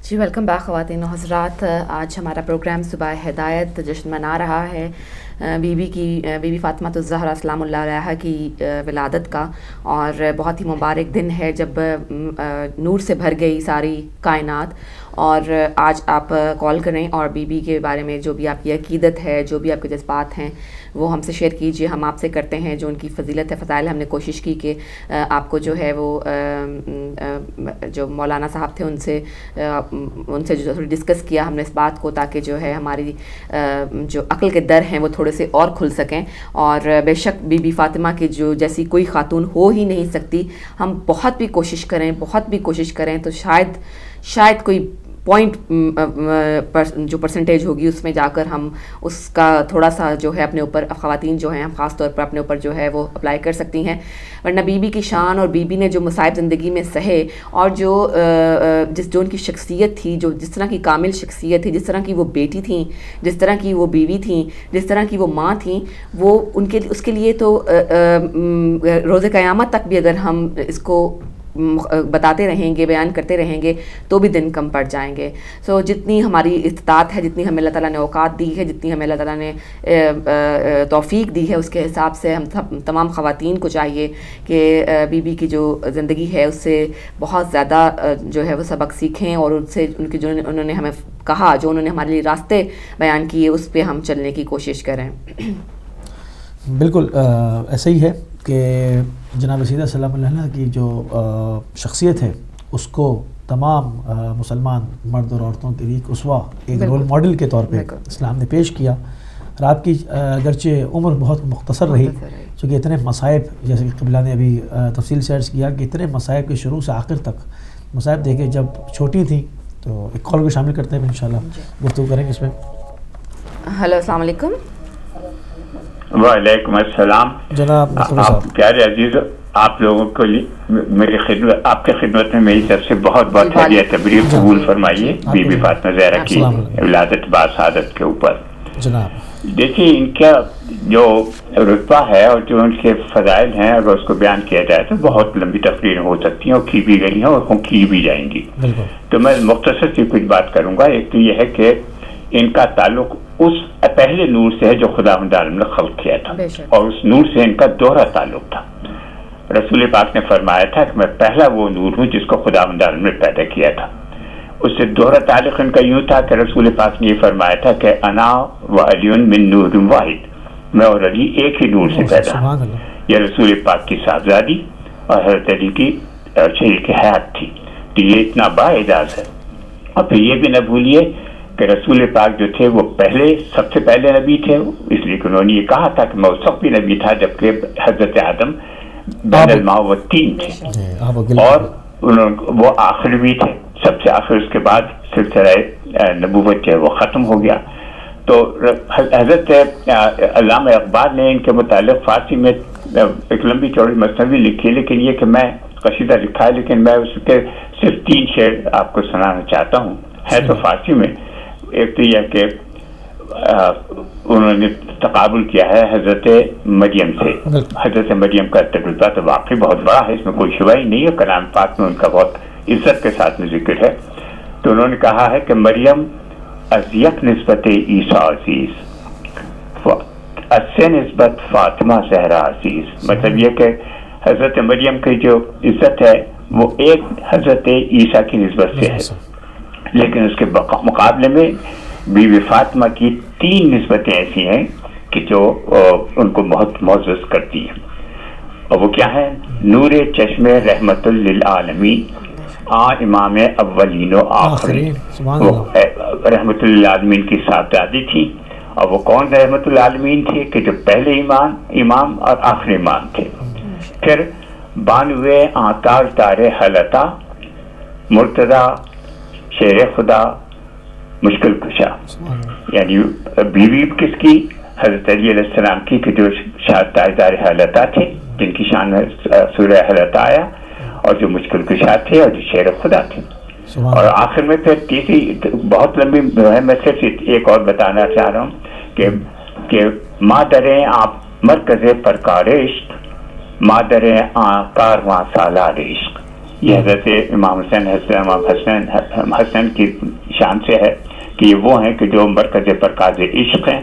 جی welcome back خواتین و حضرات. آج ہمارا پروگرام صبح ہدایت جشن منا رہا ہے بی بی فاطمہ الزہرا سلام اللہ علیہا کی ولادت کا، اور بہت ہی مبارک دن ہے جب نور سے بھر گئی ساری کائنات. اور آج آپ کال کریں اور بی بی کے بارے میں جو بھی آپ کی عقیدت ہے، جو بھی آپ کے جذبات ہیں، وہ ہم سے شیئر کیجئے. ہم آپ سے کرتے ہیں جو ان کی فضیلت ہے، فضائل. ہم نے کوشش کی کہ آپ کو جو ہے وہ جو مولانا صاحب تھے ان سے جو تھوڑی ڈسکس کیا ہم نے اس بات کو، تاکہ جو ہے ہماری جو عقل کے در ہیں وہ تھوڑے سے اور کھل سکیں. اور بے شک بی بی فاطمہ کی جو جیسی کوئی خاتون ہو ہی نہیں سکتی. ہم بہت بھی کوشش کریں تو شاید کوئی پوائنٹ جو پرسنٹیج ہوگی اس میں جا کر ہم اس کا تھوڑا سا جو ہے اپنے اوپر، خواتین جو ہیں ہم خاص طور پر اپنے اوپر جو ہے وہ اپلائی کر سکتی ہیں. ورنہ بی بی کی شان اور بی بی نے جو مصائب زندگی میں سہے، اور جو ان کی شخصیت تھی، جو جس طرح کی کامل شخصیت تھی، جس طرح کی وہ بیٹی تھیں، جس طرح کی وہ بیوی تھیں، جس طرح کی وہ ماں تھیں، وہ اس کے لیے تو روز قیامت تک بھی اگر ہم اس کو بتاتے رہیں گے، بیان کرتے رہیں گے، تو بھی دن کم پڑ جائیں گے. سو جتنی ہماری استطاعت ہے، جتنی ہمیں اللہ تعالیٰ نے اوقات دی ہے، جتنی ہمیں اللہ تعالیٰ نے توفیق دی ہے، اس کے حساب سے ہم تمام خواتین کو چاہیے کہ بی بی کی جو زندگی ہے اس سے بہت زیادہ جو ہے وہ سبق سیکھیں، اور ان سے جو انہوں نے ہمیں کہا، جو انہوں نے ہمارے لیے راستے بیان کیے، اس پہ ہم چلنے کی کوشش کریں. بالکل ایسا ہی ہے کہ جناب سیدہ سلام اللہ علیہ کی جو شخصیت ہے اس کو تمام مسلمان مرد اور عورتوں کے لیے ایک اسوہ، ایک رول ماڈل کے طور پہ اسلام نے پیش کیا. اور آپ کی اگرچہ عمر بہت مختصر رہی، چونکہ اتنے مصائب، جیسے کہ قبلہ نے ابھی تفصیل سے عرض کیا کہ اتنے مصائب کے شروع سے آخر تک مصائب دیکھے. جب چھوٹی تھیں تو ایک کال کو شامل کرتے ہیں، انشاءاللہ گفتگو کریں گے اس میں. ہلو، السلام علیکم. وعلیکم السلام جناب. آپ پیارے عزیز، آپ لوگوں کو میری خدمت، آپ کی خدمت میں میری طرف سے بہت بہت ہدیہ تبریک قبول فرمائیے بی بی فاطمہ زہرا کی ولادت باسعادت کے اوپر. جناب دیکھیے، ان کا جو رتبہ ہے اور جو ان کے فضائل ہیں، اگر اس کو بیان کیا جائے تو بہت لمبی تقریر ہو سکتی ہیں، اور کی بھی گئی ہیں اور کی بھی جائیں گی. تو میں مختصر سی کچھ بات کروں گا. ایک تو یہ ہے کہ ان کا تعلق اس پہلے نور سے ہے جو خداوند عالم نے خلق کیا تھا، اور اس نور سے ان کا دوہرا تعلق تھا. رسول پاک نے فرمایا تھا کہ میں پہلا وہ نور ہوں جس کو خداوند عالم نے پیدا کیا تھا. اس سے دوہرا تعلق ان کا یوں تھا کہ رسول پاک نے یہ فرمایا تھا کہ انا و علی من نور واحد، میں اور علی ایک ہی نور سے پیدا ہوں. یہ رسول پاک کی صاحبزادی اور حضرت علی کی شریک حیات تھی. تو یہ اتنا با اعزاز ہے. اور پھر یہ بھی نہ بھولیے کہ رسول پاک جو تھے وہ سب سے پہلے نبی تھے، اس لیے کہ انہوں نے یہ کہا تھا کہ میں اس وقت بھی نبی تھا جبکہ حضرت آدم بین الماء و الطین تھے، اور وہ آخر بھی تھے، سب سے آخر. اس کے بعد سلسلہ نبوت جو ہے وہ ختم ہو گیا. تو حضرت علامہ اقبال نے ان کے متعلق فارسی میں ایک لمبی چوڑی مثنوی لکھی، لیکن یہ کہ میں قصیدہ لکھا ہے، لیکن میں اس کے صرف 3 شعر آپ کو سنانا چاہتا ہوں. ہے تو فارسی میں. ایک تو یہ کہ انہوں نے تقابل کیا ہے حضرت مریم سے. حضرت مریم کا تجربہ تو واقعی بہت بڑا ہے، اس میں کوئی شبہ ہی نہیں ہے. کلام پاک میں ان کا بہت عزت کے ساتھ میں ذکر ہے. تو انہوں نے کہا ہے کہ مریم از یک نسبت عیسیٰ عزیز، از سے نسبت فاطمہ زہرا عزیز. مطلب یہ کہ حضرت مریم کی جو عزت ہے وہ ایک حضرت عیسیٰ کی نسبت سے ہے، لیکن اس کے مقابلے میں بی بی فاطمہ کی 3 نسبتیں ایسی ہیں کہ جو ان کو بہت معزز کرتی ہیں. اور وہ کیا ہے؟ نور چشم رحمت للعالمین، امام اولین و آخرین. وہ رحمت للعالمین کی صاحبزادی تھی. اور وہ کون رحمت للعالمین تھے؟ کہ جو پہلے امام اور آخری امام تھے. پھر بانوے آتاج دار حلتا، مرتضی شیر خدا، مشکل کشا. یعنی بیوی کس کی؟ حضرت علی علیہ السلام کی، کہ جو تاجدار حلتا تھے، جن کی شان میں سورہ حلتا آیا، اور جو مشکل کشا تھے، اور جو شیر خدا تھے. اور آخر میں پھر تیسری بہت لمبی ہے، میں صرف ایک اور بتانا چاہ رہا ہوں کہ مادریں مرکز پرکار عشق، مادریں کارواں سالار عشق. یہ حضرت امام حسین حسن کی شان سے ہے کہ یہ وہ ہیں کہ جو مرکز پرکاز عشق ہیں،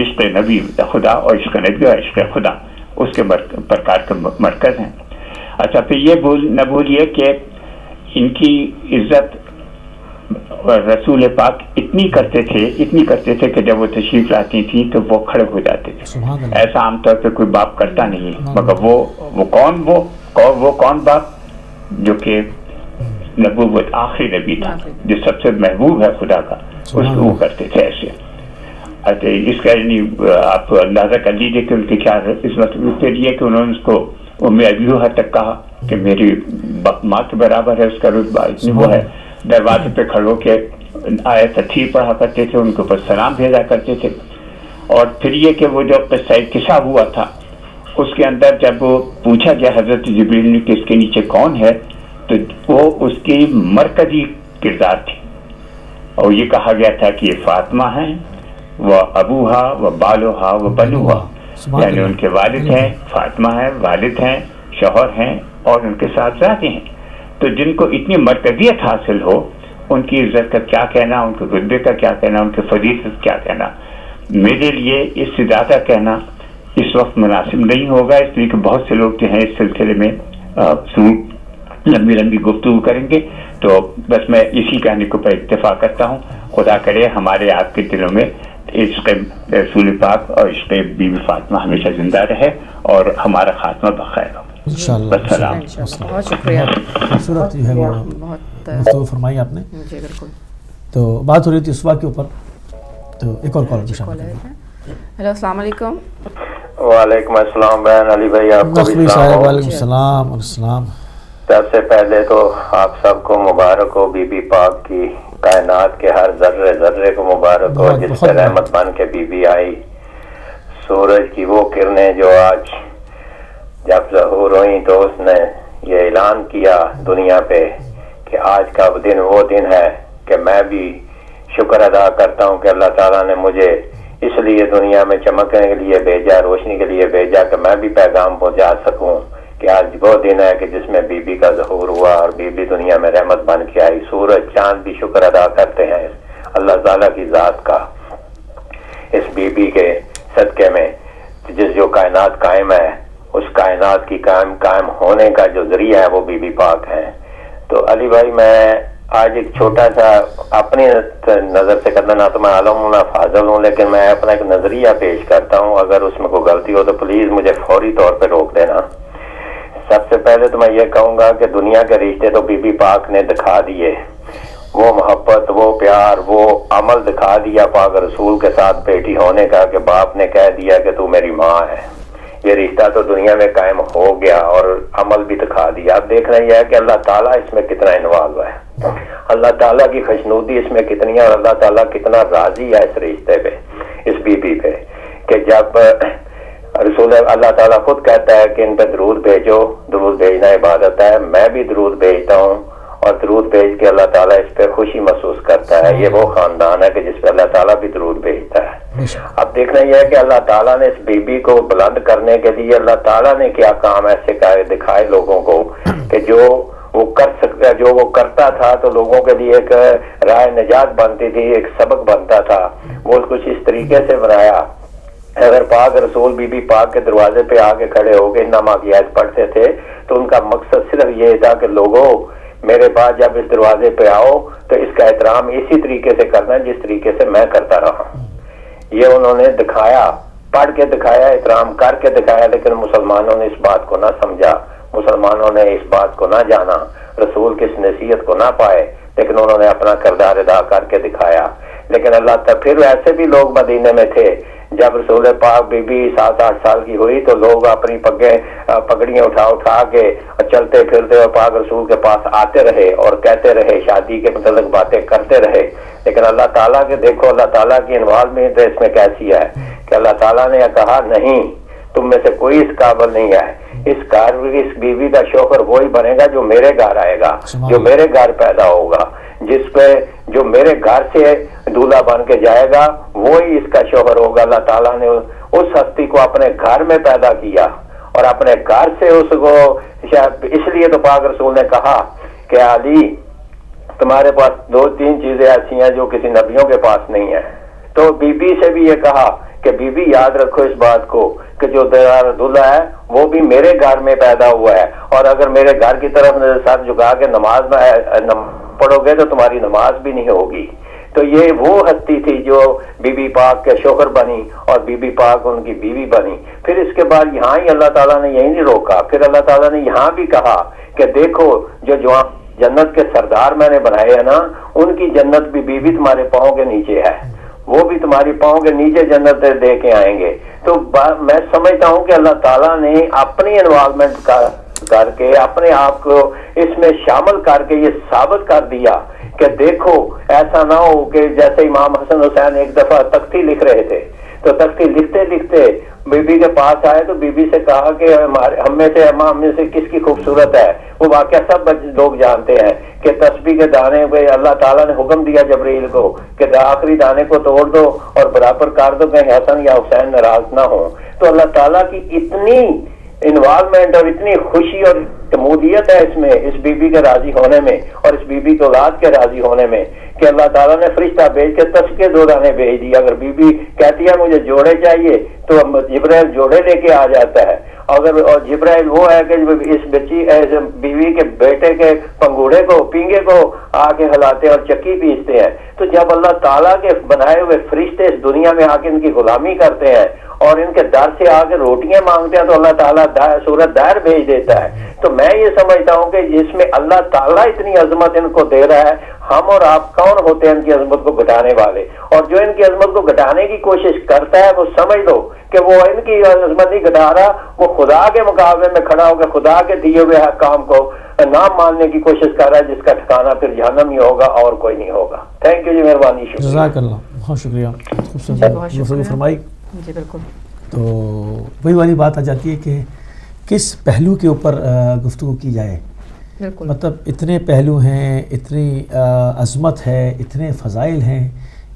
عشق نبی خدا اور عشق نبی اور عشق خدا اس کے پرکار کے مرکز ہیں۔ اچھا، پھر یہ نہ بھولیے کہ ان کی عزت رسول پاک اتنی کرتے تھے کہ جب وہ تشریف لاتی تھی تو وہ کھڑے ہو جاتے تھے۔ ایسا عام طور پہ کوئی باپ کرتا نہیں ہے، مگر وہ کون باپ جو کہ نبوت آخری نبی تھا، جو سب سے محبوب ہے خدا کا، اس کو وہ کرتے تھے ایسے۔ اچھا، اس کا یعنی آپ اندازہ کر لیجیے کہ ان کی کیا عزت، پھر یہ کہ انہوں نے اس کو ام ابیوہا تک کہا کہ میری ماں کے برابر ہے، اس کا رتبہ اتنی وہ ہے۔ دروازے پہ کھڑو کے آیت تطہیر پڑھا کرتے تھے، ان کے اوپر سلام بھیجا کرتے تھے۔ اور پھر یہ کہ وہ جو قصہ ہوا تھا اس کے اندر جب وہ پوچھا گیا حضرت جبریل نے کہ اس کے نیچے کون ہے، تو وہ اس کی مرکزی کردار تھی، اور یہ کہا گیا تھا کہ یہ فاطمہ ہیں، وہ ابوہا و بالوہا و بنوہا، یعنی ان کے والد ہیں، فاطمہ ہیں، والد ہیں، شوہر ہیں اور ان کے صاحبزادے ہیں۔ تو جن کو اتنی مرکزیت حاصل ہو، ان کی عزت کا کیا کہنا، ان کے رتبے کا کیا کہنا، ان کے فضیلت کیا کہنا۔ میرے لیے اس سے زیادہ کہنا اس وقت مناسب نہیں ہوگا، اس لیے کہ بہت سے لوگ جو ہیں اس سلسلے میں لمبی گفتگو کریں گے، تو بس میں اسی کہنے کو پر اکتفا کرتا ہوں۔ خدا کرے ہمارے آپ کے دلوں میں عشق رسول پاک اور عشق بی بی فاطمہ ہمیشہ زندہ رہے اور ہمارا خاتمہ بخیر ہو انشاءاللہ۔ بہت شکریہ، خوبصورت جو ہے وہ گفتگو فرمائی آپ نے۔ جی بالکل۔ تو بات ہو رہی تھی اسوا کے اوپر، تو ایک اور کال شامل ہے۔ ہیلو، السلام علیکم۔ وعلیکم السلام بہن علی بھائی، آپ کو بھی وعلیکم السلام۔ السلام۔ سب سے پہلے تو آپ سب کو مبارک ہو، بی بی پاک کی کائنات کے ہر ذرے ذرے کو مبارک ہو جس پہ رحمت بن کے بی بی آئی۔ سورج کی وہ کرنیں جو آج جب ظہور ہوئی تو اس نے یہ اعلان کیا دنیا پہ کہ آج کا دن وہ دن ہے کہ میں بھی شکر ادا کرتا ہوں کہ اللہ تعالیٰ نے مجھے اس لیے دنیا میں چمکنے کے لیے بھیجا، روشنی کے لیے بھیجا کہ میں بھی پیغام پہنچا سکوں کہ آج وہ دن ہے کہ جس میں بی بی کا ظہور ہوا اور بی بی دنیا میں رحمت بن کے آئی۔ سورج چاند بھی شکر ادا کرتے ہیں اللہ تعالیٰ کی ذات کا اس بی بی کے صدقے میں، جس جو کائنات قائم ہے اس کائنات کی قائم ہونے کا جو ذریعہ ہے وہ بی بی پاک ہے۔ تو علی بھائی میں آج ایک چھوٹا سا اپنی نظر سے کرنا، نہ تو میں عالم ہوں نہ فاضل ہوں، لیکن میں اپنا ایک نظریہ پیش کرتا ہوں، اگر اس میں کوئی غلطی ہو تو پلیز مجھے فوری طور پہ روک دینا۔ سب سے پہلے تو میں یہ کہوں گا کہ دنیا کے رشتے تو بی بی پاک نے دکھا دیے، وہ محبت، وہ پیار، وہ عمل دکھا دیا پاک رسول کے ساتھ بیٹی ہونے کا کہ باپ نے کہہ دیا کہ تو میری ماں ہے۔ یہ رشتہ تو دنیا میں قائم ہو گیا اور عمل بھی دکھا دیا۔ اب دیکھنا یہ ہے کہ اللہ تعالیٰ اس میں کتنا انوالو ہے، اللہ تعالیٰ کی خوشنودی اس میں کتنی ہے اور اللہ تعالیٰ کتنا راضی ہے اس رشتے پہ، اس بی بی پہ، کہ جب رسول اللہ تعالیٰ خود کہتا ہے کہ ان پہ درود بھیجو، درود بھیجنا عبادت ہے، میں بھی درود بھیجتا ہوں اور درود بھیج کے اللہ تعالیٰ اس پہ خوشی محسوس کرتا ہے۔ یہ وہ خاندان ہے کہ جس پہ اللہ تعالیٰ بھی درود بھیجتا ہے۔ اب دیکھنا یہ ہے کہ اللہ تعالیٰ نے اس بی بی کو بلند کرنے کے لیے اللہ تعالیٰ نے کیا کام ایسے دکھائے لوگوں کو کہ جو وہ کر سکتا، جو وہ کرتا تھا تو لوگوں کے لیے ایک راہ نجات بنتی تھی، ایک سبق بنتا تھا، وہ کچھ اس طریقے سے بنایا۔ اگر پاک رسول بی بی پاک کے دروازے پہ آگے کھڑے ہو کے نما کی آیت پڑھتے تھے تو ان کا مقصد صرف یہ تھا کہ لوگوں میرے پاس جب اس دروازے پہ آؤ تو اس کا احترام اسی طریقے سے کرنا جس طریقے سے میں کرتا رہا ہوں۔ یہ انہوں نے دکھایا، پڑھ کے دکھایا، احترام کر کے دکھایا، لیکن مسلمانوں نے اس بات کو نہ سمجھا، مسلمانوں نے اس بات کو نہ جانا، رسول کی اس نصیحت کو نہ پائے، لیکن انہوں نے اپنا کردار ادا کر کے دکھایا۔ لیکن اللہ تعالیٰ پھر ایسے بھی لوگ مدینے میں تھے جب رسول پاک بی بی 7-8 سال کی ہوئی تو لوگ اپنی پگڑیاں اٹھا کے چلتے پھرتے اور پاک رسول کے پاس آتے رہے اور کہتے رہے، شادی کے متعلق باتیں کرتے رہے، لیکن اللہ تعالیٰ کے دیکھو اللہ تعالیٰ کی انوالومنٹ اس میں کیسی ہے کہ اللہ تعالیٰ نے کہا نہیں، تم میں سے کوئی اس قابل نہیں ہے، اس بیوی کا شوہر وہی بنے گا جو میرے گھر آئے گا، جو میرے گھر پیدا ہوگا، جس پہ جو میرے گھر سے دولہا بن کے جائے گا وہی اس کا شوہر ہوگا۔ اللہ تعالیٰ نے اس ہستی کو اپنے گھر میں پیدا کیا اور اپنے گھر سے اس کو، اس لیے تو پاک رسول نے کہا کہ علی تمہارے پاس 2-3 چیزیں ایسی ہیں جو کسی نبیوں کے پاس نہیں ہیں. تو بی بی سے بھی یہ کہا کہ بی بی یاد رکھو اس بات کو کہ جو دلہا ہے وہ بھی میرے گھر میں پیدا ہوا ہے، اور اگر میرے گھر کی طرف سر جھکا کے نماز پڑھو گے تو تمہاری نماز بھی نہیں ہوگی. تو یہ وہ ہستی تھی جو بی بی پاک کے شوہر بنی اور بی بی پاک ان کی بیوی بنی. پھر اس کے بعد یہاں ہی اللہ تعالیٰ نے یہی نہیں روکا، پھر اللہ تعالیٰ نے یہاں بھی کہا کہ دیکھو جو جنت کے سردار میں نے بنائے ہیں نا، ان کی جنت بھی بیوی تمہارے پاؤں کے نیچے ہے، وہ بھی تمہاری پاؤں کے نیچے جنت دے کے آئیں گے. تو میں سمجھتا ہوں کہ اللہ تعالیٰ نے اپنی انوالومنٹ کر کے اپنے آپ کو اس میں شامل کر کے یہ ثابت کر دیا کہ دیکھو ایسا نہ ہو کہ جیسے امام حسن حسین ایک دفعہ تختی لکھ رہے تھے، تو تختی لکھتے لکھتے بی بی کے پاس آئے تو بی بی سے کہا کہ ہم میں سے کس کی خوبصورت ہے. وہ واقعہ سب لوگ جانتے ہیں کہ تسبیح کے دانے پہ اللہ تعالیٰ نے حکم دیا جبریل کو کہ آخری دانے کو توڑ دو اور برابر کر دو کہیں حسن یا حسین ناراض نہ ہو. تو اللہ تعالیٰ کی اتنی انوالومنٹ اور اتنی خوشی اور شمولیت ہے اس میں، اس بی بی کے راضی ہونے میں اور اس بی بی کے اولاد کے راضی ہونے میں، کہ اللہ تعالیٰ نے فرشتہ بھیج کے تسکے 2 دانے بھیج دیا. اگر بی بی کہتی ہے مجھے جوڑے چاہیے تو جبرائیل جوڑے لے کے آ جاتا ہے. اگر اور جبرائیل وہ ہے کہ اس بچی بیوی کے بیٹے کے پنگوڑے کو پینگے کو آ کے ہلاتے اور چکی پیستے ہیں. تو جب اللہ تعالیٰ کے بنائے ہوئے فرشتے اس دنیا میں آ کے ان کی غلامی کرتے ہیں اور ان کے در سے آ کے روٹیاں مانگتے ہیں تو اللہ تعالیٰ سورت دائر بھیج دیتا ہے. تو میں یہ سمجھتا ہوں کہ جس میں اللہ تعالیٰ اتنی عظمت ان کو دے رہا ہے، ہم اور آپ کون ہوتے ہیں ان کی عظمت کو گھٹانے والے؟ اور جو ان کی عظمت کو گھٹانے کی کوشش کرتا ہے وہ سمجھ لو کہ وہ ان کی عظمت نہیں گھٹا رہا، وہ خدا کے مقابلے میں کھڑا ہو کے خدا کے دیے ہوئے کام کو نہ ماننے کی کوشش کر رہا ہے، جس کا ٹھکانہ پھر جہنم ہی ہوگا اور کوئی نہیں ہوگا. تھینک یو جی، مہربانی. جزاک اللہ، بہت شکریہ، خوبصورت فرمائی. جی بالکل. تو وہی والی بات آ جاتی ہے کہ کس پہلو کے اوپر گفتگو کی جائے. بالکل. مطلب اتنے پہلو ہیں، اتنی عظمت ہے، اتنے فضائل ہیں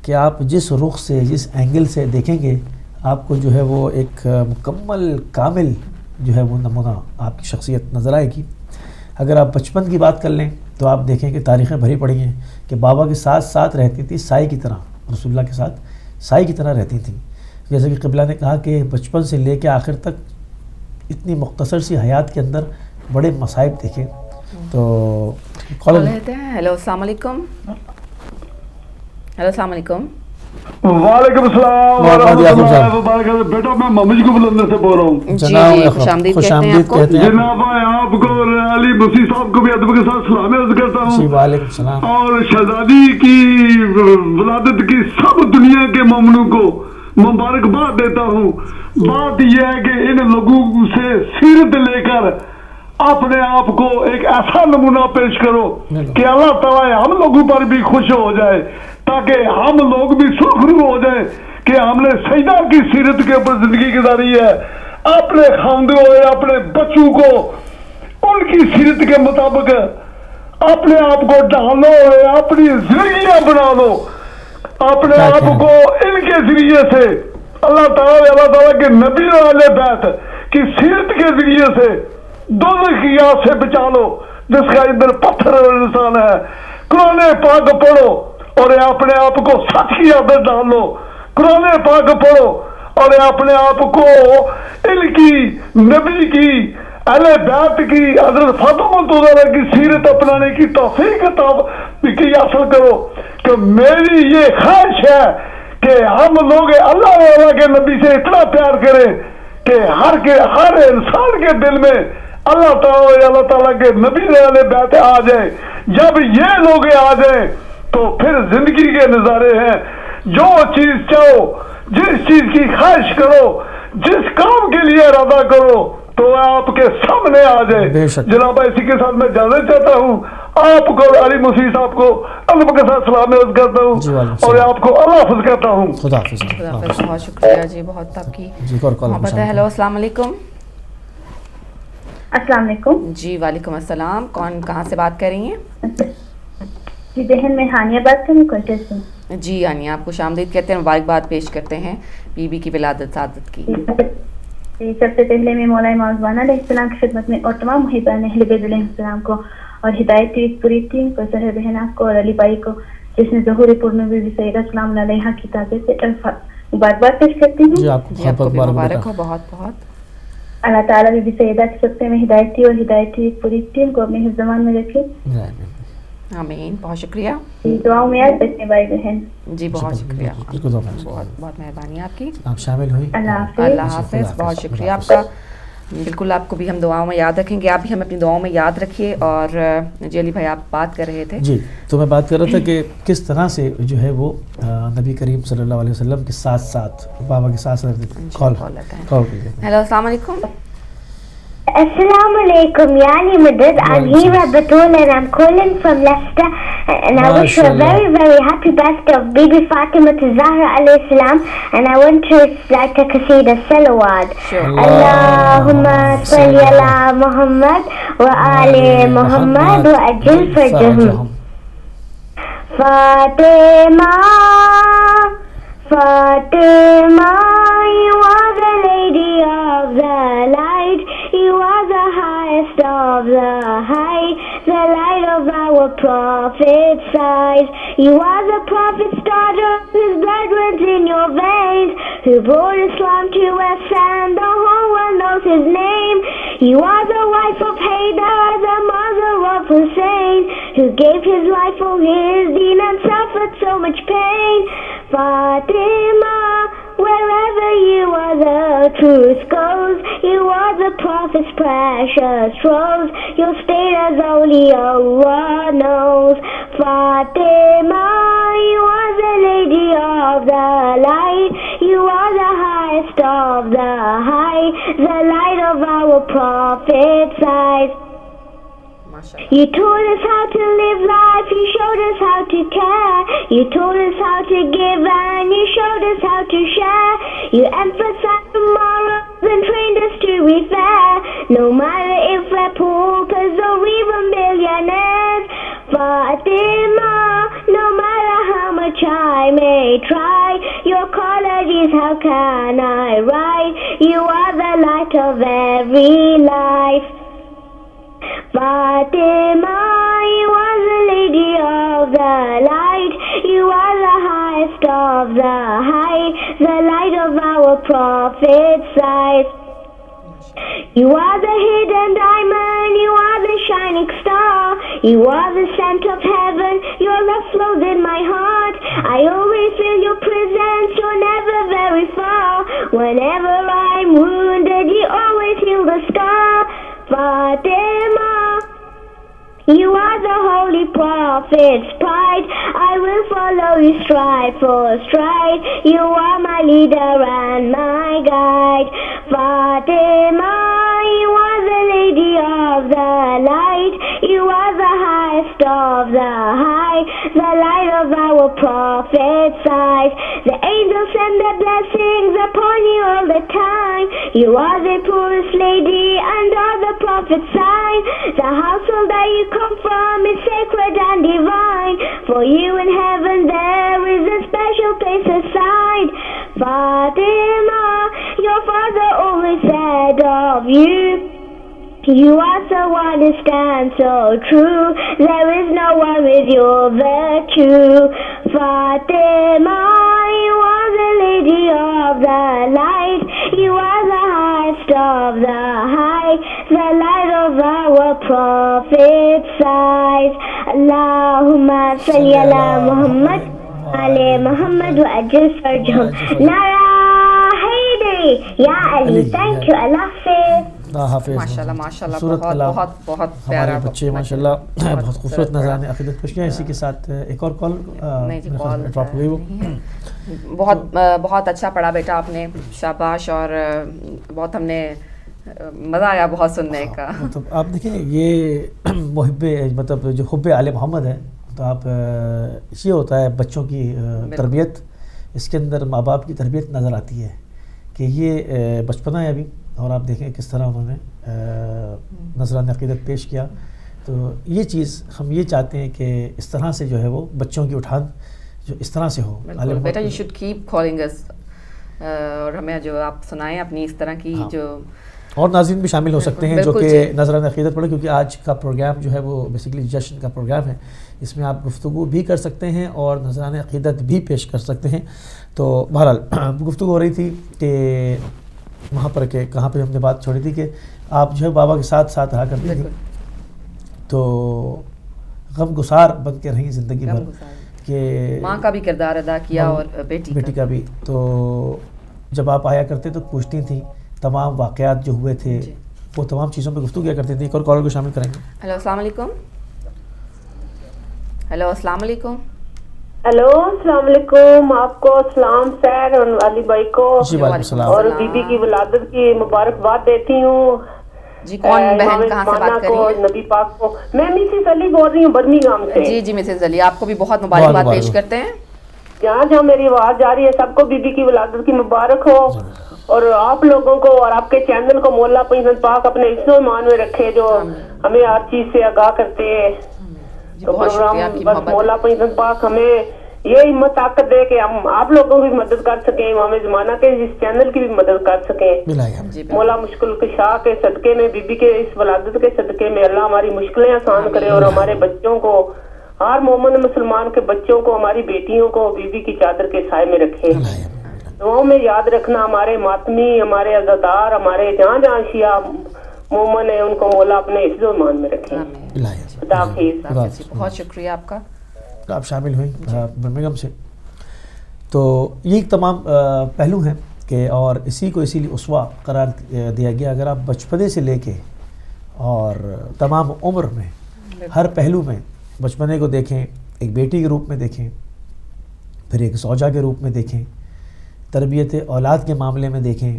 کہ آپ جس رخ سے جس اینگل سے دیکھیں گے آپ کو جو ہے وہ ایک مکمل کامل جو ہے وہ نمونہ آپ کی شخصیت نظر آئے گی. اگر آپ بچپن کی بات کر لیں تو آپ دیکھیں کہ تاریخیں بھری پڑی ہیں کہ بابا کے ساتھ ساتھ رہتی تھی سائے کی طرح، رسول اللہ کے ساتھ سائے کی طرح رہتی تھیں. جیسے کہ قبلہ نے کہا کہ بچپن سے لے کے آخر تک اتنی مختصر سی حیات کے اندر بڑے مصائب دیکھے. تو کال لیتے ہیں. ہیلو السلام علیکم. ہیلو السلام علیکم. وعلیکم السلام ورحمۃ اللہ وبرکاتہ. بیٹا میں محمد کو بلندر سے بول رہا ہوں. جی خوش آمدید کہتے ہیں. جناب آپ کو علی مسیح صاحب کو بھی ادب کے ساتھ سلام عرض کرتا ہوں. وعلیکم السلام. اور شہزادی کی ولادت کی سب دنیا کے مومنوں کو مبارکباد دیتا ہوں. بات یہ ہے کہ ان لوگوں سے سیرت لے کر اپنے آپ کو ایک ایسا نمونہ پیش کرو کہ اللہ تعالیٰ ہم لوگوں پر بھی خوش ہو جائے، تاکہ ہم لوگ بھی سرخرو ہو جائیں کہ ہم نے سیدہ کی سیرت کے اوپر زندگی گزاری ہے. اپنے خاندوں اپنے بچوں کو ان کی سیرت کے مطابق اپنے آپ کو ڈالو، اپنی زندگیاں بنا لو، اپنے آپ کو ان کے ذریعے سے اللہ تعالیٰ کے نبی والے بیت کی سیرت کے ذریعے سے دوزخ کی آگ سے بچا لو جس کا اندر پتھر اور انسان ہے. قرآن پاک پڑھو اور اپنے آپ کو سچ کی عادت ڈال لو. قرآن پاک پڑھو اور اپنے آپ کو ان کی نبی کی اہل بیت کی حضرت فاطمہ کی سیرت اپنانے کی توفیق کی حاصل کرو. کہ میری یہ خواہش ہے کہ ہم لوگ اللہ کے نبی سے اتنا پیار کریں کہ ہر انسان کے دل میں اللہ تعالیٰ کے نبی والے بیت آ جائیں. جب یہ لوگ آ جائیں تو پھر زندگی کے نظارے ہیں. جو چیز چاہو، جس چیز کی خواہش کرو، جس کام کے لیے ارادہ کرو تو آپ کے سامنے آ جائے. جناب اسی کے ساتھ میں اجازت چاہتا ہوں. آپ کو علی مسیح صاحب کو اللہ کے ساتھ سلام عرض کرتا ہوں اور آپ کو اللہ حافظ کہتا ہوں. خدا حافظ. بہت شکریہ جی، بہت آپ کی محبت ہے. ہیلو السلام علیکم. السلام علیکم. جی وعلیکم السلام. کون کہاں سے بات کر رہی ہیں؟ جی بہن میں ہانیہ بات کر رہی ہوں کوئٹہ سے. جی ہانیہ، آپ خوش آمدید کہتے ہیں، مبارکباد پیش کرتے ہیں بی بی کی ولادت سعادت کی. سب سے پہلے میں مولا معظمانہ علیہ السلام کی خدمت میں اور تمام محبان اہل بیت علیہ السلام کو اور ہدایت کی پوری ٹیم کو، سہر بہن آپ کو اور علی بھائی کو جس نے ظہور پورنو بی بی سیدہ سلام اللہ علیہا کی تعزیت سے مبارکباد پیش کرتی ہوں. جی آپ کو مبارک ہو بہت بہت. اللہ تعالیٰ بی بی سیدہ کی سب سے میں ہدایت کی اور ہدایت کی پوری ٹیم کو اپنے حفظ زمان میں رکھے. آمین. بہت شکریہ. دعاؤں میں یاد رکھنے بھائی بہن. جی بہت شکریہ. بہت مہربانی آپ کی. آپ شامل ہوئی. اللہ حافظ. بہت شکریہ آپ کا. بالکل آپ کو بھی ہم دعاؤں میں یاد رکھیں گے. آپ بھی ہمیں اپنی دعاؤں میں یاد رکھیے. اور جی علی بھائی آپ بات کر رہے تھے. جی تو میں بات کر رہا تھا کہ کس طرح سے جو ہے وہ نبی کریم صلی اللہ علیہ وسلم کے ساتھ ساتھ بابا کے ساتھ کال کیجیے. ہیلو السلام علیکم. Assalamu alaikum, Yani Madad. I'm Hira Batul and I'm calling from Leicester, and I wish you a very, very happy birthday of Bibi Fatima Zahra alayhi salam, and I want to recite a qasida salawat. Allahumma salli ala Muhammad wa ali Muhammad wa ajil farjahum. Fatima, Fatima, you are the lady of the light. You are the highest of the high, the light of our prophet's eyes. You are the prophet's daughter, whose blood runs in your veins, who brought Islam to us and the whole world knows his name. You are the wife of Haydar, the mother of Hussein, who gave his life for his deen and suffered so much pain. Fatima, wherever you are the truth goes. You are the prophet's precious rose. Your state as only Allah knows. Fatima, you are the lady of the light. You are the highest of the high, the light of our prophet's eyes. You taught us how to live life, you showed us how to care. You taught us how to give and you showed us how to share. You emphasized tomorrow and trained us to be fair. No matter if we're paupers or even millionaires. Fatima, no matter how much I may try, your qualities how can I write? You are the light of every life. Fatima, you are the lady of the light. You are the highest of the high, the light of our prophet's eyes. You are the hidden diamond, you are the shining star. You are the scent of heaven, your love flows in my heart. I always feel your presence, you're never very far. Whenever I'm wounded, you always heal the scar. Fatima, you are the holy prophet's pride. I will follow you stride for stride. You are my leader and my guide. Fatima, you are the lady of the light. You are the highest of the high, the light of our prophet's eyes. The angels send their blessings upon you all the time. You are the poorest lady under the prophet's sign. The household that you come from is sacred and divine. For you in heaven there is a special place assigned. Fatima, your father always said of you, you are so honest and so true. There is no one with your virtue. Fatima, you are the lady of the light. You are the highest of the high, the light of our prophet's eyes. Allahumma salli ala Muhammad, ali Muhammad wa ajil farjahum. Nara Haydari, Ya Ali. Thank you. Allah Hafiz. ماشاءاللہ ماشاءاللہ بہت بہت بہت پیارا بچے ماشاءاللہ بہت خوبصورت نذرانے عقیدت پیش کیا. اسی کے ساتھ ایک اور کال ڈراپ ہوئی. وہ بہت بہت اچھا پڑھا بیٹا آپ نے, شاباش. اور بہت ہم نے مزہ آیا بہت سننے کا. تو آپ دیکھیں یہ محب مطلب جو حب آل محمد ہے, تو آپ یہ ہوتا ہے بچوں کی تربیت, اس کے اندر ماں باپ کی تربیت نظر آتی ہے کہ یہ بچپنا ہے ابھی, اور آپ دیکھیں کس طرح انہوں نے نذرانِ عقیدت پیش کیا. تو یہ چیز ہم یہ چاہتے ہیں کہ اس طرح سے جو ہے وہ بچوں کی اٹھان جو اس طرح سے ہو. بیٹا یو شوڈ کیپ کالنگ اس اور ہمیں جو آپ سنائیں اپنی اس طرح کی جو اور ناظرین بھی شامل ہو سکتے ہیں جو کہ نذرانہ عقیدت پڑھیں، کیونکہ آج کا پروگرام جو ہے وہ بیسیکلی جشن کا پروگرام ہے، اس میں آپ گفتگو بھی کر سکتے ہیں اور نذرانہ عقیدت بھی پیش کر سکتے ہیں. تو بہرحال گفتگو ہو رہی تھی کہ وہاں پر کہ کہاں پہ ہم نے بات چھوڑی تھی کہ آپ جو ہے بابا کے ساتھ ساتھ رہا کرتے تھے، تو غم گسار بن کے رہی زندگی بھر، کہ ماں کا بھی کردار ادا کیا اور بیٹی کا بھی. تو جب آپ آیا کرتے تو پوچھتی تھیں تمام واقعات جو ہوئے تھے، وہ تمام چیزوں پہ گفتگو کیا کرتی تھی. ایک اور کالر کو شامل کریں گے. ہیلو السلام علیکم. ہیلو السلام علیکم. ہیلو السلام علیکم. آپ کو سلام سیر اور علی بھائی کو اور بی بی کی ولادت کی مبارکباد دیتی ہوں. جی کون بہن کہاں سے بات کر رہی ہے؟ نبی پاک کو. میں مسز علی بول رہی ہوں برمنگھم سے. جی جی مسز علی، آپ کو بھی بہت مبارکباد پیش کرتے ہیں. جہاں جہاں میری آواز جا رہی ہے سب کو بی بی کی ولادت کی مبارک ہو، اور آپ لوگوں کو اور آپ کے چینل کو مولا پنجن پاک اپنے حفظ و ایمان میں رکھے، جو ہمیں ہر چیز سے آگاہ کرتے ہیں. تو پروگرام بس مولا پنجن پاک ہمیں یہ ہمت طاقت دے کہ ہم آپ لوگوں کی بھی مدد کر سکیں، امام زمانہ کے اس چینل کی بھی مدد کر سکیں. مولا مشکل کشا کے صدقے میں، بی بی کے اس ولادت کے صدقے میں اللہ ہماری مشکلیں آسان کرے، اور ہمارے بچوں کو، ہر مومن مسلمان کے بچوں کو، ہماری بیٹیوں کو بی بی کی چادر کے سائے میں رکھے. دعاؤں میں یاد رکھنا ہمارے ماتمی، ہمارے عزادار، ہمارے جہاں جہاں شیعہ مومن ہیں، ان کو مولا اپنے حفظ و ایمان میں رکھے. خدا حافظ. بہت شکریہ آپ کا. آپ شامل ہوئیں برمنگھم سے. تو یہ تمام پہلو ہیں کہ اور اسی کو اسی لیے اسوہ قرار دیا گیا. اگر آپ بچپنے سے لے کے اور تمام عمر میں ہر پہلو میں بچپنے کو دیکھیں، ایک بیٹی کے روپ میں دیکھیں، پھر ایک زوجہ کے روپ میں دیکھیں، تربیت اولاد کے معاملے میں دیکھیں،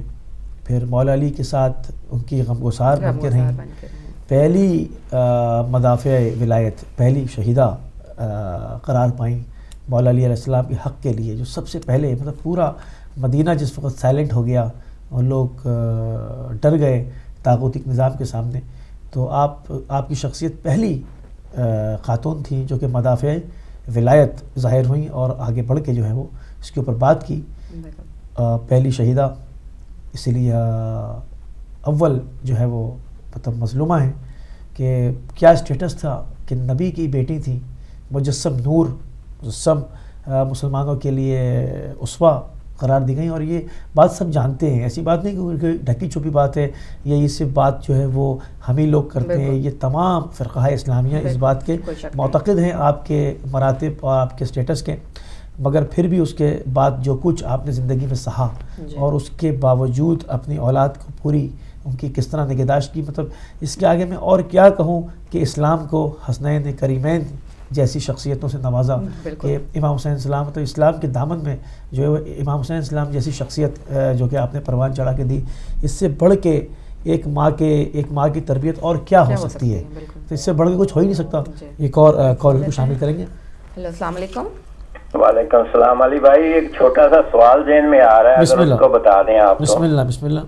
پھر مولا علی کے ساتھ ان کی غمگسار بن کے رہیں، پہلی مدافع ولایت، پہلی شہیدہ قرار پائیں مولا علی علیہ السلام کے حق کے لیے، جو سب سے پہلے مطلب پورا مدینہ جس وقت سائلنٹ ہو گیا اور لوگ ڈر گئے طاغوتی نظام کے سامنے، تو آپ کی شخصیت پہلی خاتون تھی جو کہ مدافع ولایت ظاہر ہوئیں اور آگے بڑھ کے جو ہے وہ اس کے اوپر بات کی. پہلی شہیدہ، اسی لیے اول جو ہے وہ مطلب مظلومہ ہیں کہ کیا اسٹیٹس تھا کہ نبی کی بیٹی تھی، مجسم نور، مجسم مسلمانوں کے لیے اسوہ قرار دی گئی. اور یہ بات سب جانتے ہیں، ایسی بات نہیں کہ ڈھکی چھپی بات ہے، یہ صرف بات جو ہے وہ ہم ہی لوگ کرتے ہیں. یہ تمام فرقہ اسلامیہ اس بات کے معتقد ہیں، آپ کے مراتب اور آپ کے اسٹیٹس کے، مگر پھر بھی اس کے بعد جو کچھ آپ نے زندگی میں سہا اور اس کے باوجود اپنی اولاد کو پوری ان کی کس طرح نگہداشت کی، مطلب اس کے آگے میں اور کیا کہوں کہ اسلام کو حسنین کریمین جیسی شخصیتوں سے نوازا کہ امام حسین السلام، تو اسلام کے دامن میں جو ہے امام حسین السلام جیسی شخصیت جو کہ آپ نے پروان چڑھا کے دی، اس سے بڑھ کے ایک ماں کی تربیت اور کیا ہو سکتی ہے. تو اس سے بڑھ کے کچھ ہو ہی نہیں سکتا. ایک اور کال کو شامل کریں گے. ہیلو السلام علیکم. وعلیکم السلام. علی بھائی ایک چھوٹا سا سوال ذہن میں آ رہا ہے، اگر اس کو بتا دیں آپ. بسم اللہ.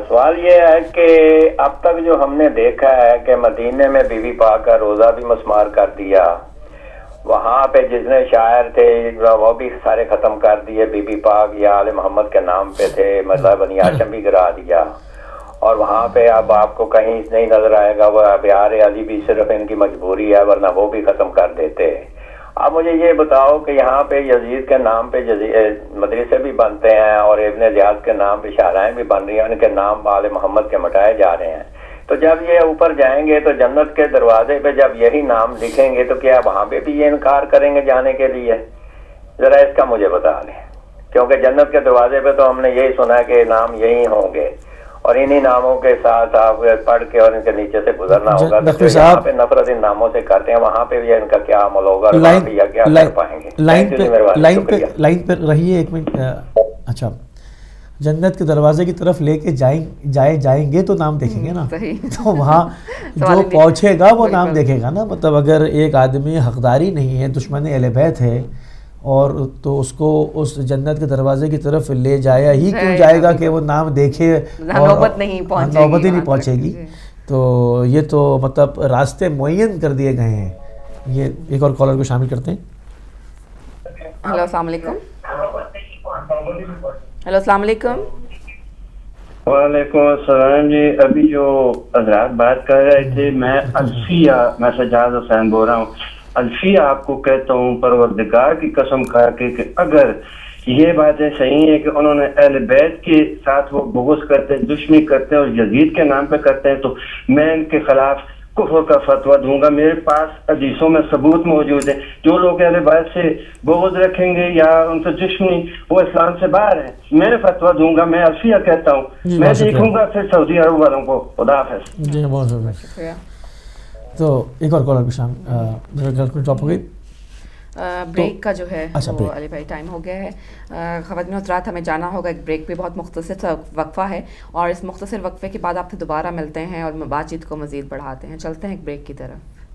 سوال یہ ہے کہ اب تک جو ہم نے دیکھا ہے کہ مدینے میں بی بی پاک کا روزہ بھی مسمار کر دیا، وہاں پہ جتنے شاعر تھے وہ بھی سارے ختم کر دیے، بی بی پاک یا آل محمد کے نام پہ تھے، مطلب بنی ہاشم بھی گرا دیا، اور وہاں پہ اب آپ کو کہیں نہیں نظر آئے گا وہ بیار علی بھی صرف ان کی مجبوری ہے، ورنہ وہ بھی ختم کر دیتے. آپ مجھے یہ بتاؤ کہ یہاں پہ یزید کے نام پہ مدرسے بھی بنتے ہیں اور ابن زیاد کے نام پہ شاہراہیں بھی بن رہی ہیں، ان کے نام آل محمد کے مٹائے جا رہے ہیں. تو جب یہ اوپر جائیں گے تو جنت کے دروازے پہ جب یہی نام لکھیں گے تو کیا وہاں پہ بھی یہ انکار کریں گے جانے کے لیے؟ ذرا اس کا مجھے بتا دیں، کیونکہ جنت کے دروازے پہ تو ہم نے یہی سنا ہے کہ نام یہی ہوں گے، اور انہی ناموں کے ساتھ آپ پڑھ کے اور ان کے نیچے سے گزرنا ہوگا. تو یہاں پہ نفرت ان ناموں سے کرتے ہیں، وہاں پہ بھی ان کا کیا عمل ہوگا، وہاں پہ یا کیا کر پائیں گے؟ لائن پہ رہیے ایک منٹ. اچھا، جنت کے دروازے کی طرف لے کے جائیں گے تو نام دیکھیں گے نا، تو وہاں جو پہنچے گا وہ نام دیکھے گا نا. مطلب اگر ایک آدمی حقداری نہیں ہے، دشمن اہل بیت ہے، اور تو اس کو اس جنت کے دروازے کی طرف لے جایا ہی کیوں جائے گا کہ وہ نام دیکھے اور نوبت ہی نہیں پہنچے گی. تو یہ تو مطلب راستے معین کر دیے گئے ہیں. یہ ایک اور کالر کو شامل کرتے ہیں. ہیلو السلام علیکم. ہیلو السلام علیکم. وعلیکم السلام جی. ابھی جو حضرات بات کر رہے تھے, میں سجاد حسین بول رہا ہوں. الفیہ آپ کو کہتا ہوں پروردگار کی قسم کھا کے کہ اگر یہ باتیں صحیح ہیں کہ انہوں نے اہل بیت کے ساتھ وہ بغض کرتے ہیں, دشمنی کرتے ہیں اور یزید کے نام پہ کرتے ہیں, تو میں ان کے خلاف کفر کا فتویٰ دوں گا. میرے پاس حدیثوں میں ثبوت موجود ہے. جو لوگ اہل بیت سے بغض رکھیں گے یا ان سے دشمنی, وہ اسلام سے باہر ہیں. میں فتویٰ دوں گا. میں الفیہ کہتا ہوں. میں دیکھوں گا پھر سعودی عرب والوں کو. خدا حافظ. جی بہت شکریہ. تو ایک اور کالر پیشان ڈراپ ہو گئی. بریک کا جو ہے وہ علی بھائی ٹائم ہو گیا ہے. خواتین حضرات ہمیں جانا ہوگا ایک بریک پہ. بہت مختصر وقفہ ہے اور اس مختصر وقفے کے بعد آپ سے دوبارہ ملتے ہیں اور بات چیت کو مزید بڑھاتے ہیں. چلتے ہیں ایک بریک کی طرف.